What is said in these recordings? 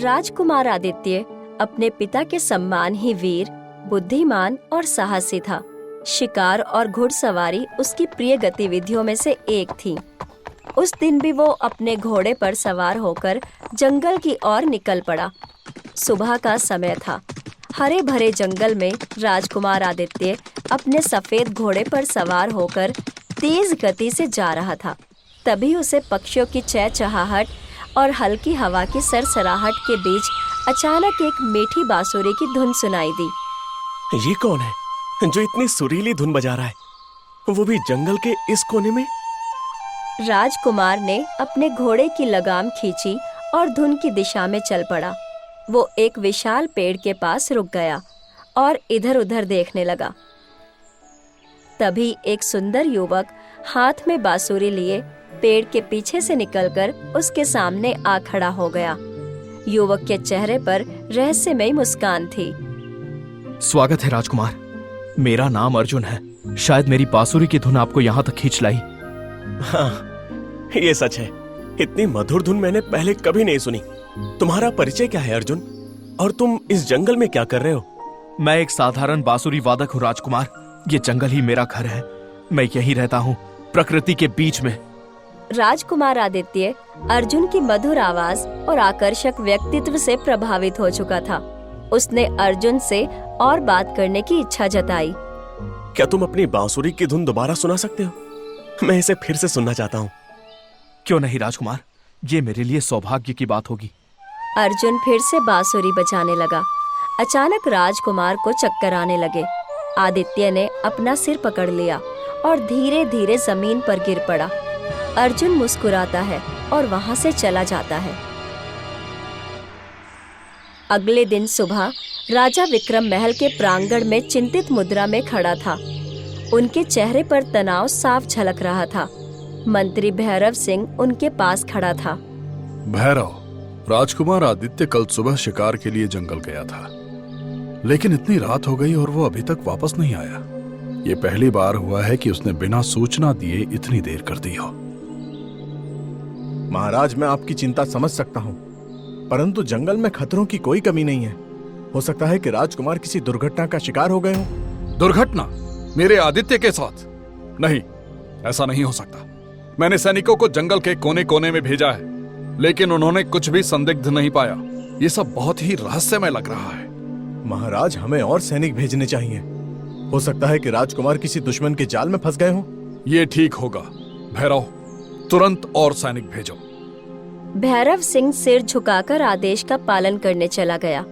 राजकुमार आदित्य अपने पिता के सम्मान ही वीर, बुद्धिमान और साहसी था। शिकार और घुड़सवारी उसकी प्रिय गतिविधियों में से एक थी। उस दिन भी वो अपने घोड़े पर सवार होकर जंगल की ओर निकल पड़ा। सुबह का समय था। हरे भरे जंगल में राजकुमार आदित्य अपने सफेद घोड़े पर सवार होकर तेज गति से जा रहा था। तभी उसे पक्षियों की चहचहाहट और हल्की हवा की सरसराहट के बीच अचानक एक मीठी बांसुरी की धुन सुनाई दी। ये कौन है जो इतनी सुरीली धुन बजा रहा है, वो भी जंगल के इस कोने में? राजकुमार ने अपने घोड़े की लगाम खींची और धुन की दिशा में चल पड़ा। वो एक विशाल पेड़ के पास रुक गया और इधर-उधर देखने लगा। तभी एक सुंदर युवक हाथ में बांसुरी लिए पेड़ के पीछे से निकलकर उसके सामने आ खड़ा हो गया। युवक के चेहरे पर रहस्यमयी मुस्कान थी। स्वागत है राजकुमार, मेरा नाम अर्जुन है। शायद मेरी बांसुरी की धुन आपको यहाँ तक खींच लाई। हाँ, ये सच है। इतनी मधुर धुन मैंने पहले कभी नहीं सुनी। तुम्हारा परिचय क्या है अर्जुन, और तुम इस जंगल में क्या कर रहे हो? मैं एक साधारण बांसुरी वादक हूँ राजकुमार। ये जंगल ही मेरा घर है। मैं यहीं रहता हूँ, प्रकृति के बीच में। राजकुमार आदित्य अर्जुन की मधुर आवाज और आकर्षक व्यक्तित्व से प्रभावित हो चुका था। उसने अर्जुन से और बात करने की इच्छा जताई। क्या तुम अपनी बांसुरी की धुन दोबारा सुना सकते हो? मैं इसे फिर से सुनना चाहता हूँ। क्यों नहीं राजकुमार, ये मेरे लिए सौभाग्य की बात होगी। अर्जुन फिर से बांसुरी बजाने लगा। अचानक राजकुमार को चक्कर आने लगे। आदित्य ने अपना सिर पकड़ लिया और धीरे धीरे जमीन पर गिर पड़ा। अर्जुन मुस्कुराता है और वहां से चला जाता है। अगले दिन सुबह राजा विक्रम महल के प्रांगण में चिंतित मुद्रा में खड़ा था। उनके चेहरे पर तनाव साफ झलक रहा था। मंत्री भैरव सिंह उनके पास खड़ा था। भैरव, राजकुमार आदित्य कल सुबह शिकार के लिए जंगल गया था, लेकिन इतनी रात हो गई और वो अभी तक वापस नहीं आया। ये पहली बार हुआ है कि उसने बिना सूचना दिए इतनी देर कर दी हो। महाराज, मैं आपकी चिंता समझ सकता हूँ, परंतु जंगल में खतरों की कोई कमी नहीं है। हो सकता है कि राजकुमार किसी दुर्घटना का शिकार हो गए हों। दुर्घटना मेरे आदित्य के साथ? नहीं, ऐसा नहीं हो सकता। मैंने सैनिकों को जंगल के कोने कोने में भेजा है, लेकिन उन्होंने कुछ भी संदिग्ध नहीं पाया। ये सब बहुत ही रहस्यमय लग रहा है। महाराज, हमें और सैनिक भेजने चाहिए। हो सकता है कि राजकुमार किसी दुश्मन के जाल में फंस गए हों। ये ठीक होगा भैरव, तुरंत और सैनिक भेजो। भैरव सिंह सिर झुकाकर आदेश का पालन करने चला गया।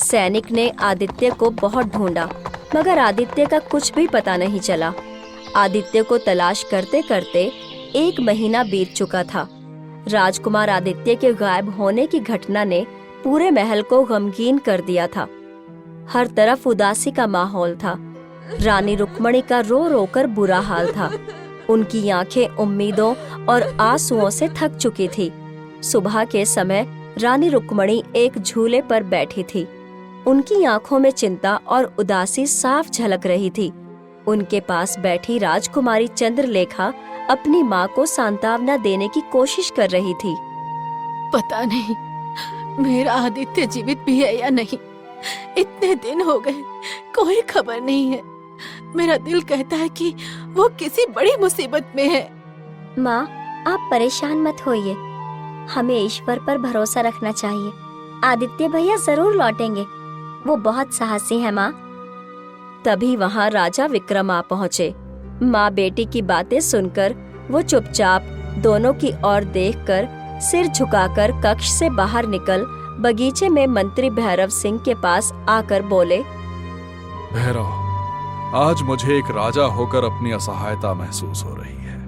सैनिक ने आदित्य को बहुत ढूंढा, मगर आदित्य का कुछ भी पता नहीं चला। आदित्य को तलाश करते करते 1 महीना बीत चुका था। राजकुमार आदित्य के गायब होने की घटना ने पूरे महल को गमगीन कर दिया था। हर तरफ उदासी का माहौल था। रानी रुक्मणी का रो रो कर बुरा हाल था। उनकी आंखें उम्मीदों और आंसुओं से थक चुकी थी। सुबह के समय रानी रुक्मणी एक झूले पर बैठी थी। उनकी आंखों में चिंता और उदासी साफ झलक रही थी। उनके पास बैठी राजकुमारी चंद्रलेखा अपनी माँ को सांत्वना देने की कोशिश कर रही थी। पता नहीं मेरा आदित्य जीवित भी है या नहीं। इतने दिन हो गए, कोई खबर नहीं है। मेरा दिल कहता है कि वो किसी बड़ी मुसीबत में है। माँ, आप परेशान मत होइए। हमें ईश्वर पर भरोसा रखना चाहिए। आदित्य भैया जरूर लौटेंगे। वो बहुत साहसी है माँ। तभी वहाँ राजा विक्रम आ पहुँचे। माँ बेटी की बातें सुनकर वो चुपचाप दोनों की ओर देखकर सिर झुकाकर कक्ष से बाहर निकल बगीचे में मंत्री भैरव सिंह के पास आकर बोले, भैरव, आज मुझे एक राजा होकर अपनी असहायता महसूस हो रही है।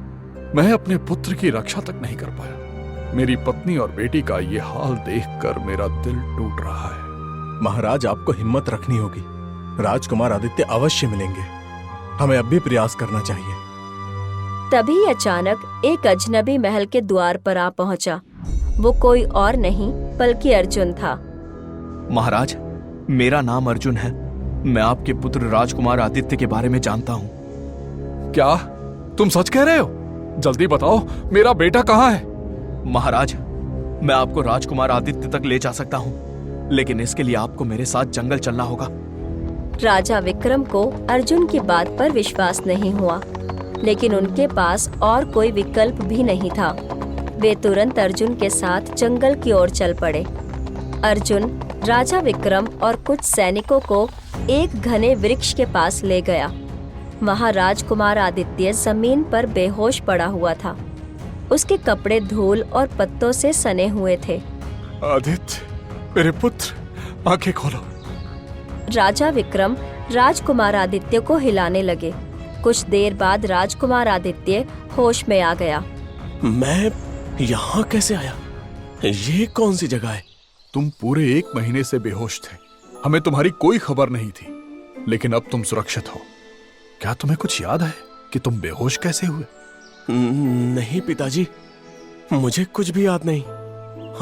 मैं अपने पुत्र की रक्षा तक नहीं कर पाया। मेरी पत्नी और बेटी का ये हाल देखकर मेरा दिल टूट रहा है। महाराज, आपको हिम्मत रखनी होगी। राजकुमार आदित्य अवश्य मिलेंगे। हमें अब भी प्रयास करना चाहिए। तभी अचानक एक अजनबी महल के द्वार पर आ पहुंचा। वो कोई और नहीं बल्कि अर्जुन था। महाराज, मेरा नाम अर्जुन है। मैं आपके पुत्र राजकुमार आदित्य के बारे में जानता हूँ। क्या तुम सच कह रहे हो? जल्दी बताओ, मेरा बेटा कहाँ है? महाराज, मैं आपको राजकुमार आदित्य तक ले जा सकता हूँ, लेकिन इसके लिए आपको मेरे साथ जंगल चलना होगा। राजा विक्रम को अर्जुन की बात पर विश्वास नहीं हुआ, लेकिन उनके पास और कोई विकल्प भी नहीं था। वे तुरंत अर्जुन के साथ जंगल की ओर चल पड़े। अर्जुन राजा विक्रम और कुछ सैनिकों को एक घने वृक्ष के पास ले गया। वहाँ राजकुमार आदित्य जमीन पर बेहोश पड़ा हुआ था। उसके कपड़े धूल और पत्तों से सने हुए थे। आदित्य, मेरे पुत्र, आंखें खोलो। राजा विक्रम राजकुमार आदित्य को हिलाने लगे। कुछ देर बाद राजकुमार आदित्य होश में आ गया। मैं यहाँ कैसे आया? ये कौन सी जगह है? तुम पूरे 1 महीने से बेहोश थे। हमें तुम्हारी कोई खबर नहीं थी, लेकिन अब तुम सुरक्षित हो। क्या तुम्हें कुछ याद है कि तुम बेहोश कैसे हुए? नहीं पिताजी, मुझे कुछ भी याद नहीं।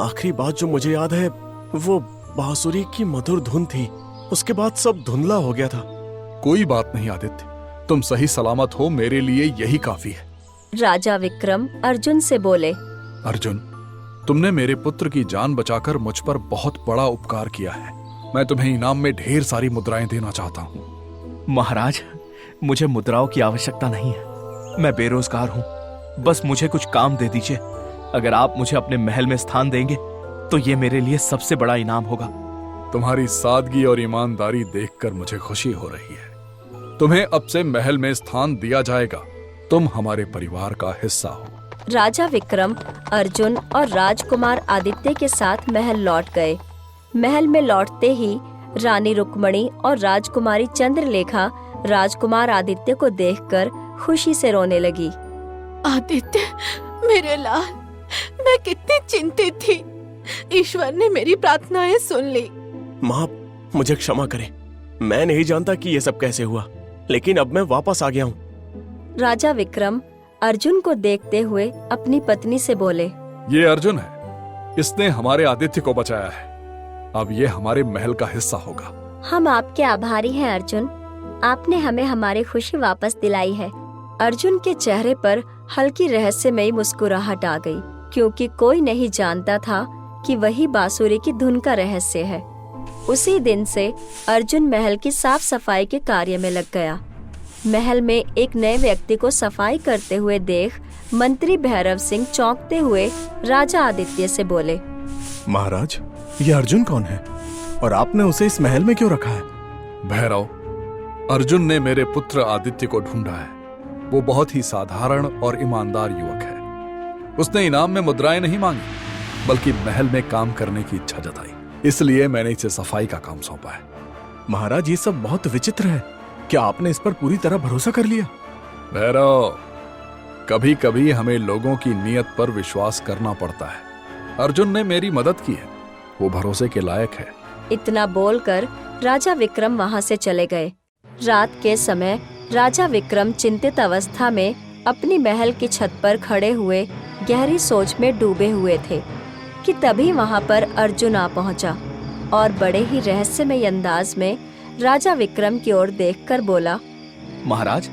आखिरी बात जो मुझे याद है वो बांसुरी की मधुर धुन थी। उसके बाद सब धुंधला हो गया था। कोई बात नहीं आदित्य, तुम सही सलामत हो, मेरे लिए यही काफी है। राजा विक्रम अर्जुन से बोले, अर्जुन, तुमने मेरे पुत्र की जान बचाकर मुझ पर बहुत बड़ा उपकार किया है। मैं तुम्हें इनाम में ढेर सारी मुद्राएं देना चाहता हूँ। महाराज, मुझे मुद्राओं की आवश्यकता नहीं है। मैं बेरोजगार हूँ, बस मुझे कुछ काम दे दीजिए। अगर आप मुझे अपने महल में स्थान देंगे तो ये मेरे लिए सबसे बड़ा इनाम होगा। तुम्हारी सादगी और ईमानदारी देखकर मुझे खुशी हो रही है। तुम्हें अब से महल में स्थान दिया जाएगा। तुम हमारे परिवार का हिस्सा हो। राजा विक्रम अर्जुन और राजकुमार आदित्य के साथ महल लौट गए। महल में लौटते ही रानी रुक्मणी और राजकुमारी चंद्रलेखा राजकुमार आदित्य को देखकर खुशी से रोने लगी। आदित्य, मेरे लाल, मैं कितनी चिंतित थी। ईश्वर ने मेरी प्रार्थनाएं सुन ली। माँ, मुझे क्षमा करें। मैं नहीं जानता कि ये सब कैसे हुआ, लेकिन अब मैं वापस आ गया हूँ। राजा विक्रम अर्जुन को देखते हुए अपनी पत्नी से बोले, ये अर्जुन है, इसने हमारे आदित्य को बचाया है। अब ये हमारे महल का हिस्सा होगा। हम आपके आभारी हैं अर्जुन। आपने हमें हमारी खुशी वापस दिलाई है। अर्जुन के चेहरे पर हल्की रहस्यमयी मुस्कुराहट आ गई, क्योंकि कोई नहीं जानता था कि वही बांसुरी की धुन का रहस्य है। उसी दिन से अर्जुन महल की साफ सफाई के कार्य में लग गया। महल में एक नए व्यक्ति को सफाई करते हुए देख मंत्री भैरव सिंह चौंकते हुए राजा आदित्य से बोले, महाराज, ये अर्जुन कौन है और आपने उसे इस महल में क्यों रखा है? भैरव, अर्जुन ने मेरे पुत्र आदित्य को ढूंढा है। वो बहुत ही साधारण और ईमानदार युवक है। उसने इनाम में मुद्राएं नहीं मांगी, बल्कि महल में काम करने की इच्छा जताई। इसलिए मैंने इसे सफाई का काम सौंपा है। महाराज, ये सब बहुत विचित्र है। क्या आपने इस पर पूरी तरह भरोसा कर लिया? भैरव, कभी कभी हमें लोगों की नीयत पर विश्वास करना पड़ता है। अर्जुन ने मेरी मदद की है, वो भरोसे के लायक है। इतना बोलकर राजा विक्रम वहां से चले गए। रात के समय राजा विक्रम चिंतित अवस्था में अपनी महल की छत पर खड़े हुए गहरी सोच में डूबे हुए थे कि तभी वहां पर अर्जुन आ पहुंचा और बड़े ही रहस्यमय अंदाज में राजा विक्रम की ओर देखकर बोला, महाराज,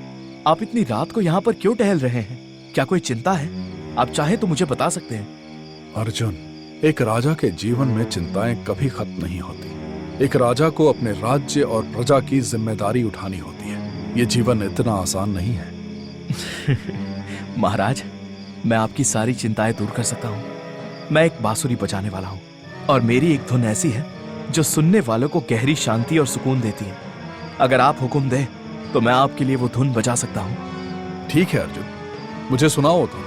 आप इतनी रात को यहाँ पर क्यों टहल रहे हैं? क्या कोई चिंता है? आप चाहे तो मुझे बता सकते हैं। अर्जुन, एक राजा के जीवन में चिंताएं कभी खत्म नहीं होती। एक राजा को अपने राज्य और प्रजा की जिम्मेदारी उठानी होती है। ये जीवन इतना आसान नहीं है। महाराज, मैं आपकी सारी चिंताएं दूर कर सकता हूँ। मैं एक बांसुरी बजाने वाला हूँ और मेरी एक धुन ऐसी है जो सुनने वालों को गहरी शांति और सुकून देती है। अगर आप हुक्म दें तो मैं आपके लिए वो धुन बजा सकता हूँ। ठीक है अर्जुन, मुझे सुनाओ तो,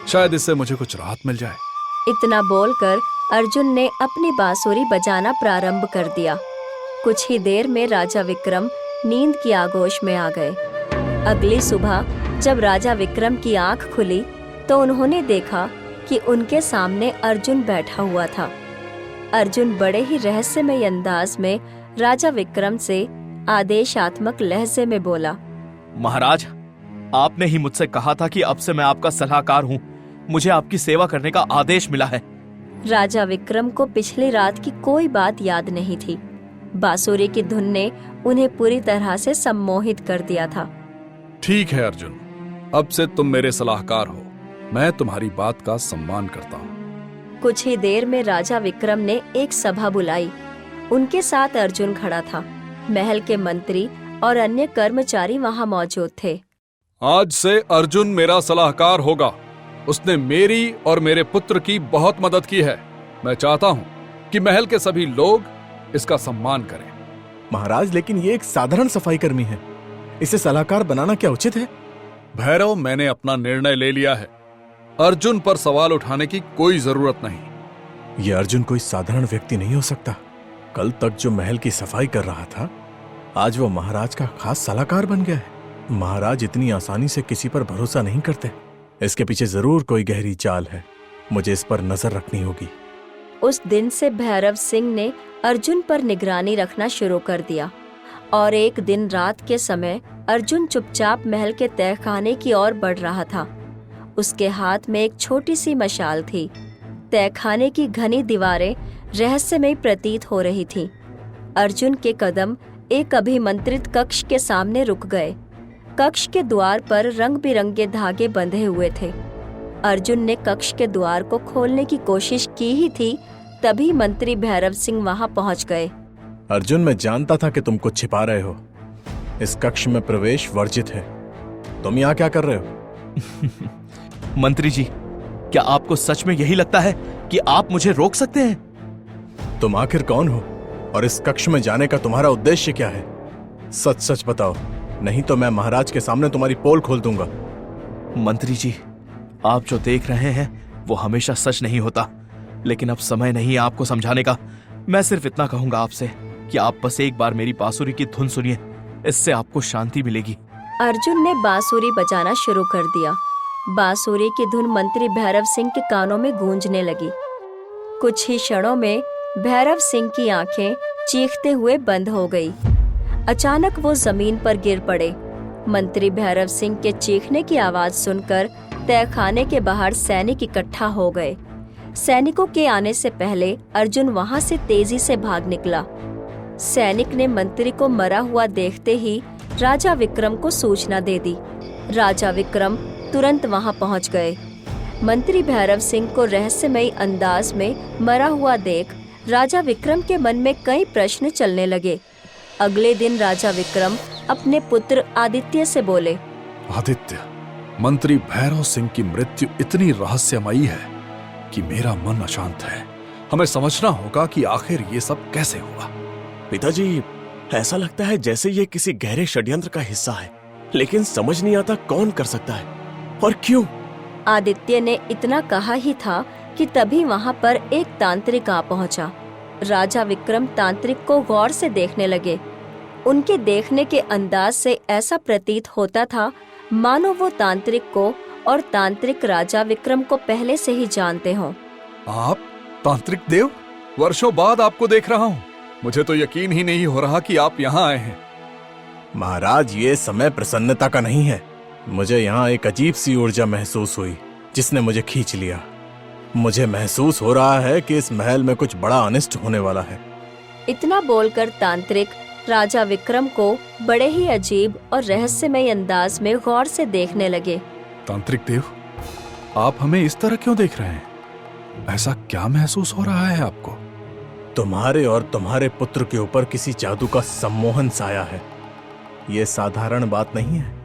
शायद इससे मुझे कुछ राहत मिल जाए। इतना बोलकर अर्जुन ने अपनी बांसुरी बजाना प्रारंभ कर दिया। कुछ ही देर में राजा विक्रम नींद की आगोश में आ गए। अगली सुबह जब राजा विक्रम की आंख खुली तो उन्होंने देखा कि उनके सामने अर्जुन बैठा हुआ था। अर्जुन बड़े ही रहस्यमय अंदाज में राजा विक्रम से आदेशात्मक लहजे में बोला, महाराज, आपने ही मुझसे कहा था कि अब से मैं आपका सलाहकार हूँ। मुझे आपकी सेवा करने का आदेश मिला है। राजा विक्रम को पिछली रात की कोई बात याद नहीं थी। बांसुरी की धुन ने उन्हें पूरी तरह से सम्मोहित कर दिया था। ठीक है अर्जुन, अब से तुम मेरे सलाहकार हो। मैं तुम्हारी बात का सम्मान करता हूँ। कुछ ही देर में राजा विक्रम ने एक सभा बुलाई। उनके साथ अर्जुन खड़ा था। महल के मंत्री और अन्य कर्मचारी वहां मौजूद थे। आज से अर्जुन मेरा सलाहकार होगा। उसने मेरी और मेरे पुत्र की बहुत मदद की है। मैं चाहता हूँ कि महल के सभी लोग इसका सम्मान करें। महाराज, लेकिन ये एक साधारण सफाई कर्मी है, इसे सलाहकार बनाना क्या उचित है? भैरव, मैंने अपना निर्णय ले लिया है। अर्जुन पर सवाल उठाने की कोई जरूरत नहीं। ये अर्जुन कोई साधारण व्यक्ति नहीं हो सकता। कल तक जो महल की सफाई कर रहा था, आज वो महाराज का खास सलाहकार बन गया है। महाराज इतनी आसानी से किसी पर भरोसा नहीं करते। इसके पीछे जरूर कोई गहरी चाल है। मुझे इस पर नजर रखनी होगी। उस दिन से भैरव सिंह ने अर्जुन पर निगरानी रखना शुरू कर दिया और एक दिन रात के समय अर्जुन चुपचाप महल के तहखाने की ओर बढ़ रहा था। उसके हाथ में एक छोटी सी मशाल थी। तहखाने की घनी दीवारें रहस्यमयी प्रतीत हो रही थीं। अर्जुन के कदम एक अभिमंत्रित कक्ष के सामने रुक गए। कक्ष के द्वार पर रंग बिरंगे धागे बंधे हुए थे। अर्जुन ने कक्ष के द्वार को खोलने की कोशिश की ही थी, तभी मंत्री भैरव सिंह वहां पहुंच गए। अर्जुन, मैं जानता था कि तुम कुछ छिपा रहे हो। इस कक्ष में प्रवेश वर्जित है। तुम यहाँ क्या कर रहे हो? मंत्री जी, क्या आपको सच में यही लगता है कि आप मुझे रोक सकते हैं? तुम आखिर कौन हो और इस कक्ष में जाने का तुम्हारा उद्देश्य क्या है? सच सच बताओ, नहीं तो मैं महाराज के सामने तुम्हारी पोल खोल दूंगा। मंत्री जी, आप जो देख रहे हैं वो हमेशा सच नहीं होता, लेकिन अब समय नहीं है आपको समझाने का। मैं सिर्फ इतना कहूंगा आपसे कि आप बस एक बार मेरी बांसुरी की धुन सुनिए, इससे आपको शांति मिलेगी। अर्जुन ने बांसुरी बजाना शुरू कर दिया। बांसुरी की धुन मंत्री भैरव सिंह के कानों में गूंजने लगी। कुछ ही क्षणों में भैरव सिंह की आंखें चीखते हुए बंद हो गई। अचानक वो जमीन पर गिर पड़े। मंत्री भैरव सिंह के चीखने की आवाज सुनकर तहखाने के बाहर सैनिक इकट्ठा हो गए। सैनिकों के आने से पहले अर्जुन वहां से तेजी से भाग निकला। सैनिक ने मंत्री को मरा हुआ देखते ही राजा विक्रम को सूचना दे दी। राजा विक्रम तुरंत वहां पहुंच गए। मंत्री भैरव सिंह को रहस्यमयी अंदाज में मरा हुआ देख राजा विक्रम के मन में कई प्रश्न चलने लगे। अगले दिन राजा विक्रम अपने पुत्र आदित्य से बोले, आदित्य, मंत्री भैरव सिंह की मृत्यु इतनी रहस्यमयी है कि मेरा मन अशांत है। हमें समझना होगा कि आखिर ये सब कैसे हुआ। पिताजी, ऐसा लगता है जैसे ये किसी गहरे षड्यंत्र का हिस्सा है, लेकिन समझ नहीं आता कौन कर सकता है और क्यों। आदित्य ने इतना कहा ही था कि तभी वहां पर एक तांत्रिक आ पहुंचा। राजा विक्रम तांत्रिक को गौर से देखने लगे। उनके देखने के अंदाज से ऐसा प्रतीत होता था मानो वो तांत्रिक को और तांत्रिक राजा विक्रम को पहले से ही जानते हों। आप तांत्रिक देव? वर्षों बाद आपको देख रहा हूँ। मुझे तो यकीन ही नहीं हो रहा कि आप यहाँ आए हैं। महाराज, ये समय प्रसन्नता का नहीं है। मुझे यहाँ एक अजीब सी ऊर्जा महसूस हुई जिसने मुझे खींच लिया। मुझे महसूस हो रहा है कि इस महल में कुछ बड़ा अनिष्ट होने वाला है। इतना बोलकर तांत्रिक राजा विक्रम को बड़े ही अजीब और रहस्यमय अंदाज में गौर से देखने लगे। तांत्रिक देव, आप हमें इस तरह क्यों देख रहे हैं? ऐसा क्या महसूस हो रहा है आपको? तुम्हारे और तुम्हारे पुत्र के ऊपर किसी जादू का सम्मोहन साया है। ये साधारण बात नहीं है।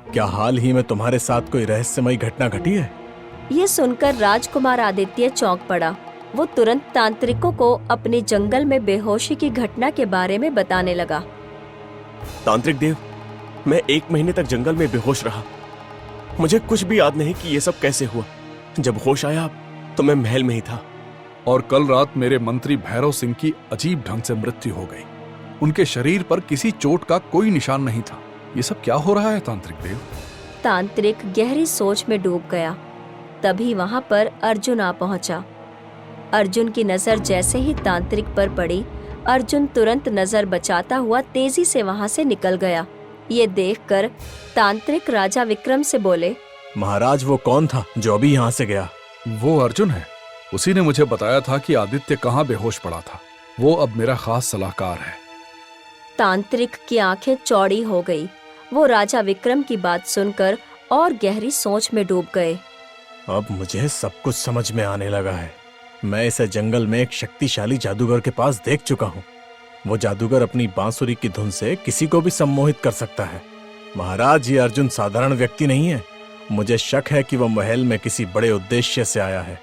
क्या हाल ही में तुम्हारे साथ कोई रहस्यमयी घटना घटी है? ये सुनकर राजकुमार आदित्य चौंक पड़ा। वो तुरंत तांत्रिकों को अपने जंगल में बेहोशी की घटना के बारे में बताने लगा। तांत्रिक देव, मैं 1 महीने तक जंगल में बेहोश रहा। मुझे कुछ भी याद नहीं कि ये सब कैसे हुआ। जब होश आया तो मैं महल में ही था। और कल रात मेरे मंत्री भैरव सिंह की अजीब ढंग से मृत्यु हो गई। उनके शरीर पर किसी चोट का कोई निशान नहीं था। ये सब क्या हो रहा है तांत्रिक देव? तांत्रिक गहरी सोच में डूब गया। तभी वहां पर अर्जुन आ पहुंचा। अर्जुन की नजर जैसे ही तांत्रिक पर पड़ी, अर्जुन तुरंत नजर बचाता हुआ तेजी से वहां से निकल गया। ये देखकर तांत्रिक राजा विक्रम से बोले, महाराज, वो कौन था जो अभी यहाँ से गया? वो अर्जुन है। उसी ने मुझे बताया था कि आदित्य कहाँ बेहोश पड़ा था। वो अब मेरा खास सलाहकार है। तांत्रिक की आंखें चौड़ी हो गई। वो राजा विक्रम की बात सुनकर और गहरी सोच में डूब गए। अब मुझे सब कुछ समझ में आने लगा है। मैं इसे जंगल में एक शक्तिशाली जादूगर के पास देख चुका हूँ। वो जादूगर अपनी बांसुरी की धुन से किसी को भी सम्मोहित कर सकता है। महाराज, ये अर्जुन साधारण व्यक्ति नहीं है। मुझे शक है कि वह महल में किसी बड़े उद्देश्य से आया है।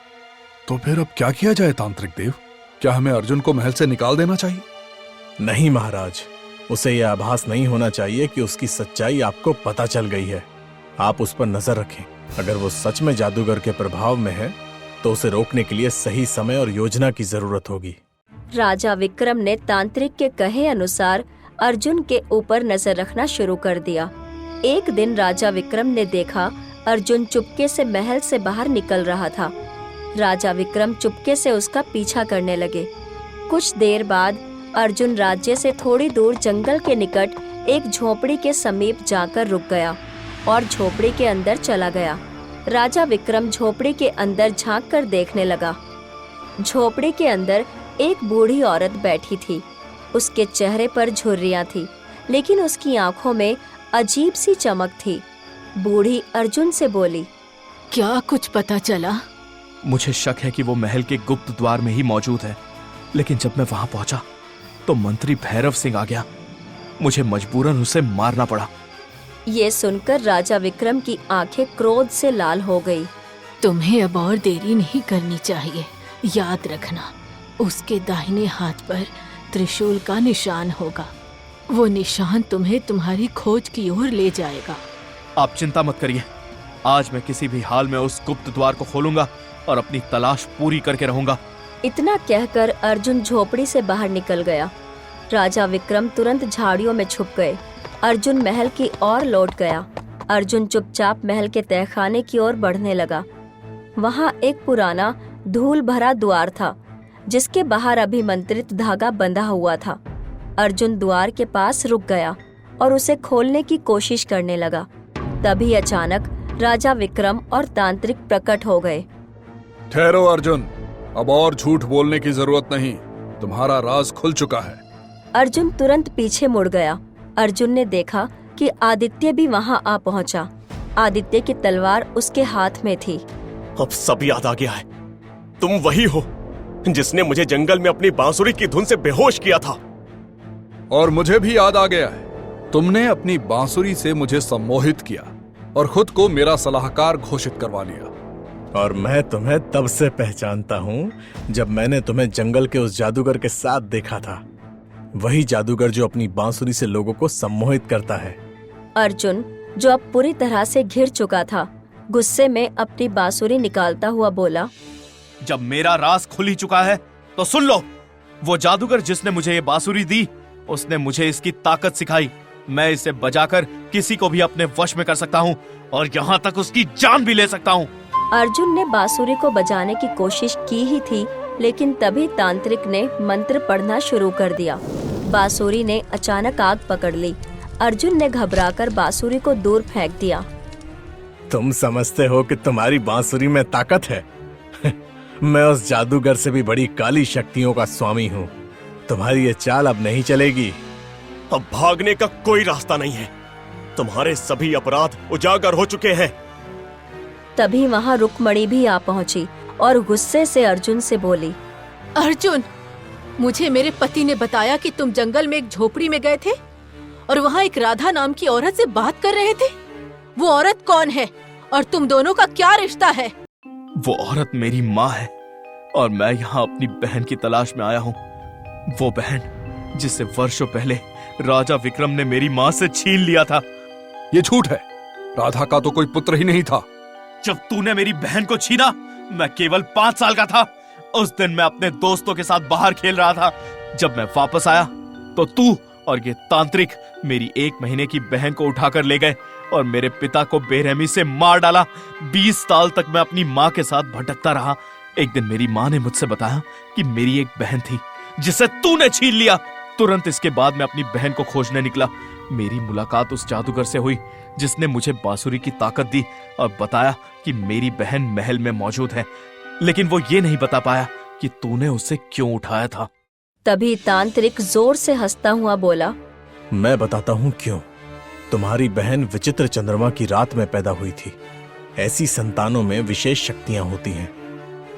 तो फिर अब क्या किया जाए तांत्रिक देव? क्या हमें अर्जुन को महल से निकाल देना चाहिए? नहीं महाराज, उसे यह आभास नहीं होना चाहिए कि उसकी सच्चाई आपको पता चल गई है। आप उस पर नजर रखें। अगर वो सच में जादूगर के प्रभाव में है तो उसे रोकने के लिए सही समय और योजना की जरूरत होगी। राजा विक्रम ने तांत्रिक के कहे अनुसार अर्जुन के ऊपर नजर रखना शुरू कर दिया। एक दिन राजा विक्रम ने देखा अर्जुन चुपके से महल से बाहर निकल रहा था। राजा विक्रम चुपके से उसका पीछा करने लगे। कुछ देर बाद अर्जुन राज्य से थोड़ी दूर जंगल के निकट एक झोपड़ी के समीप जाकर रुक गया और झोपड़ी के अंदर चला गया। राजा विक्रम झोपड़ी के अंदर झांक कर देखने लगा। झोपड़ी के अंदर एक बूढ़ी औरत बैठी थी। उसके चेहरे पर झुर्रियां थी, लेकिन उसकी आंखों में अजीब सी चमक थी। बूढ़ी अर्जुन से बोली, क्या कुछ पता चला? मुझे शक है कि वो महल के गुप्त द्वार में ही मौजूद है, लेकिन जब मैं वहां पहुंचा तो मंत्री भैरव सिंह आ गया। मुझे मजबूरन उसे मारना पड़ा। ये सुनकर राजा विक्रम की आंखें क्रोध से लाल हो गई। तुम्हें अब और देरी नहीं करनी चाहिए। याद रखना, उसके दाहिने हाथ पर त्रिशूल का निशान होगा। वो निशान तुम्हें तुम्हारी खोज की ओर ले जाएगा। आप चिंता मत करिए, आज मैं किसी भी हाल में उस गुप्त द्वार को खोलूंगा और अपनी तलाश पूरी करके रहूंगा। इतना कहकर अर्जुन झोपड़ी से बाहर निकल गया। राजा विक्रम तुरंत झाड़ियों में छुप गए। अर्जुन महल की ओर लौट गया। अर्जुन चुपचाप महल के तहखाने की ओर बढ़ने लगा। वहां एक पुराना धूल भरा द्वार था, जिसके बाहर अभिमंत्रित धागा बंधा हुआ था। अर्जुन द्वार के पास रुक गया और उसे खोलने की कोशिश करने लगा। तभी अचानक राजा विक्रम और तांत्रिक प्रकट हो गए। ठहरो अर्जुन, अब और झूठ बोलने की जरूरत नहीं। तुम्हारा राज खुल चुका है। अर्जुन तुरंत पीछे मुड़ गया। अर्जुन ने देखा कि आदित्य भी वहां आ पहुंचा। आदित्य की तलवार उसके हाथ में थी। अब सब याद आ गया है। तुम वही हो जिसने मुझे जंगल में अपनी बांसुरी की धुन से बेहोश किया था। और मुझे भी याद आ गया है, तुमने अपनी बांसुरी से मुझे सम्मोहित किया और खुद को मेरा सलाहकार घोषित करवा लिया। और मैं तुम्हें तब से पहचानता हूँ जब मैंने तुम्हें जंगल के उस जादूगर के साथ देखा था। वही जादूगर जो अपनी बांसुरी से लोगों को सम्मोहित करता है। अर्जुन, जो अब पूरी तरह से घिर चुका था, गुस्से में अपनी बांसुरी निकालता हुआ बोला, जब मेरा राज खुल ही चुका है तो सुन लो। वो जादूगर जिसने मुझे ये बांसुरी दी, उसने मुझे इसकी ताकत सिखाई। मैं इसे बजाकर किसी को भी अपने वश में कर सकता हूँ और यहाँ तक उसकी जान भी ले सकता हूँ। अर्जुन ने बांसुरी को बजाने की कोशिश की ही थी, लेकिन तभी तांत्रिक ने मंत्र पढ़ना शुरू कर दिया। बांसुरी ने अचानक आग पकड़ ली। अर्जुन ने घबराकर बांसुरी को दूर फेंक दिया। तुम समझते हो कि तुम्हारी बांसुरी में ताकत है? मैं उस जादूगर से भी बड़ी काली शक्तियों का स्वामी हूँ। तुम्हारी ये चाल अब नहीं चलेगी। अब भागने का कोई रास्ता नहीं है। तुम्हारे सभी अपराध उजागर हो चुके हैं। तभी वहाँ रुक्मणी भी आ पहुँची और गुस्से से अर्जुन से बोली, अर्जुन, मुझे मेरे पति ने बताया कि तुम जंगल में एक झोपड़ी में गए थे और वहाँ एक राधा नाम की औरत से बात कर रहे थे। वो औरत कौन है और तुम दोनों का क्या रिश्ता है? वो औरत मेरी माँ है और मैं यहाँ अपनी बहन की तलाश में आया हूँ। वो बहन जिसे वर्षों पहले राजा विक्रम ने मेरी माँ से छीन लिया था। ये झूठ है। राधा का तो कोई पुत्र ही नहीं था। जब तूने मेरी बहन को छीना, मैं केवल 5 साल का था। उस दिन मैं अपने दोस्तों के साथ बाहर खेल रहा था। जब मैं वापस आया तो तू और ये तांत्रिक मेरी 1 महीने की बहन को उठाकर ले गए और मेरे पिता को बेरहमी से मार डाला। 20 साल तक मैं अपनी माँ के साथ भटकता रहा। एक दिन मेरी माँ ने मुझसे बताया कि मेरी एक बहन थी जिसे तूने छीन लिया। तुरंत इसके बाद मैं अपनी बहन को खोजने निकला। मेरी मुलाकात उस जादूगर से हुई जिसने मुझे बांसुरी की ताकत दी और बताया कि मेरी बहन महल में मौजूद है, लेकिन वो ये नहीं बता पाया कि तूने उसे क्यों उठाया था। तभी तांत्रिक जोर से हंसता हुआ बोला, मैं बताता हूँ क्यों। तुम्हारी बहन विचित्र चंद्रमा की रात में पैदा हुई थी। ऐसी संतानों में विशेष शक्तियां होती हैं।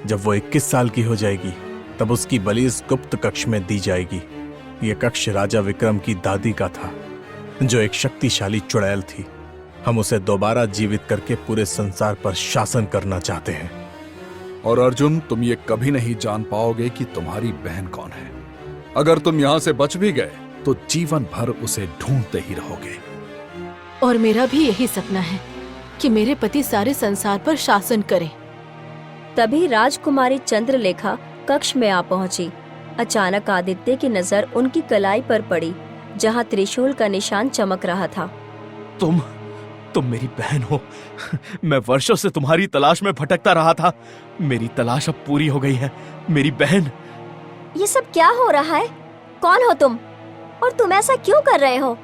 जब वो 21 साल की हो जाएगी तब उसकी बलि इस गुप्त कक्ष में दी जाएगी। ये कक्ष राजा विक्रम की दादी का था, जो एक शक्तिशाली चुड़ैल थी। हम उसे दोबारा जीवित करके पूरे संसार पर शासन करना चाहते हैं। और अर्जुन, तुम ये कभी नहीं जान पाओगे कि तुम्हारी बहन कौन है। अगर तुम यहाँ से बच भी गए तो जीवन भर उसे ढूंढते ही रहोगे। और मेरा भी यही सपना है कि मेरे पति सारे संसार पर शासन करें। तभी राजकुमारी चंद्रलेखा कक्ष में आ पहुंची। अचानक आदित्य की नजर उनकी कलाई पर पड़ी, जहां त्रिशूल का निशान चमक रहा था। तुम मेरी बहन हो। मैं वर्षों से तुम्हारी तलाश में भटकता रहा था। मेरी तलाश अब पूरी हो गई है, मेरी बहन। ये सब क्या हो रहा है? कौन हो तुम और तुम ऐसा क्यों कर रहे हो?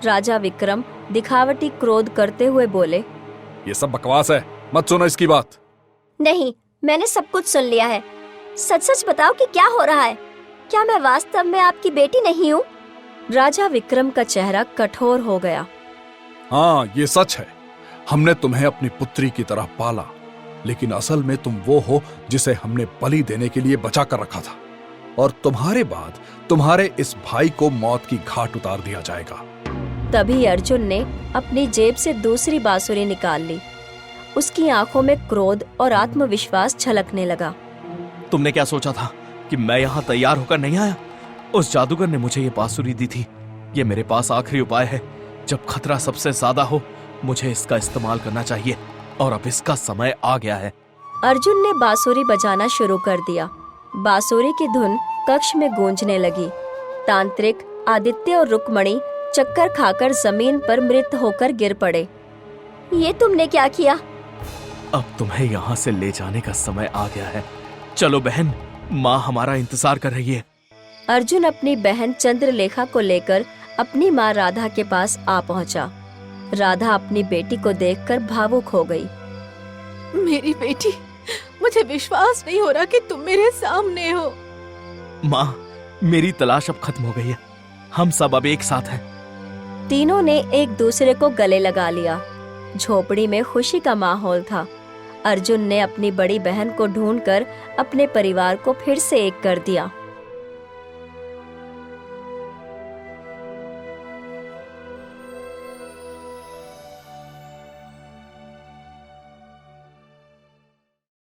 राजा विक्रम दिखावटी क्रोध करते हुए बोले। ये सब बकवास है, मत सुनो इसकी बात। नहीं, मैंने सब कुछ सुन लिया है। सच सच बताओ कि क्या हो रहा है। क्या मैं वास्तव में आपकी बेटी नहीं हूँ? राजा विक्रम का चेहरा कठोर हो गया। हाँ, ये सच है। हमने तुम्हें अपनी पुत्री की तरह पाला, लेकिन असल में तुम वो हो जिसे हमने बलि देने के लिए बचा कर रखा था। और तुम्हारे बाद तुम्हारे इस भाई को मौत की घाट उतार दिया जाएगा। तभी अर्जुन ने अपनी जेब से दूसरी बांसुरी निकाल ली। उसकी आंखों में क्रोध और आत्मविश्वास छलकने लगा। तुमने क्या सोचा था कि मैं यहाँ तैयार होकर नहीं आया? उस जादूगर ने मुझे ये बांसुरी दी थी। ये मेरे पास आखिरी उपाय है। जब खतरा सबसे ज्यादा हो, मुझे इसका इस्तेमाल करना चाहिए, और अब इसका समय आ गया है। अर्जुन ने बांसुरी बजाना शुरू कर दिया। बांसुरी की धुन कक्ष में गूंजने लगी। तांत्रिक, आदित्य और रुक्मणी चक्कर खाकर जमीन पर मृत होकर गिर पड़े। ये तुमने क्या किया? अब तुम्हें यहाँ से ले जाने का समय आ गया है। चलो बहन, माँ हमारा इंतजार कर रही है। अर्जुन अपनी बहन चंद्रलेखा को लेकर अपनी माँ राधा के पास आ पहुँचा। राधा अपनी बेटी को देखकर भावुक हो गई। मेरी बेटी, मुझे विश्वास नहीं हो रहा कि तुम मेरे सामने हो। माँ, मेरी तलाश अब खत्म हो गई है। हम सब अब एक साथ हैं। तीनों ने एक दूसरे को गले लगा लिया। झोपड़ी में खुशी का माहौल था। अर्जुन ने अपनी बड़ी बहन को ढूंढकर अपने परिवार को फिर से एक कर दिया।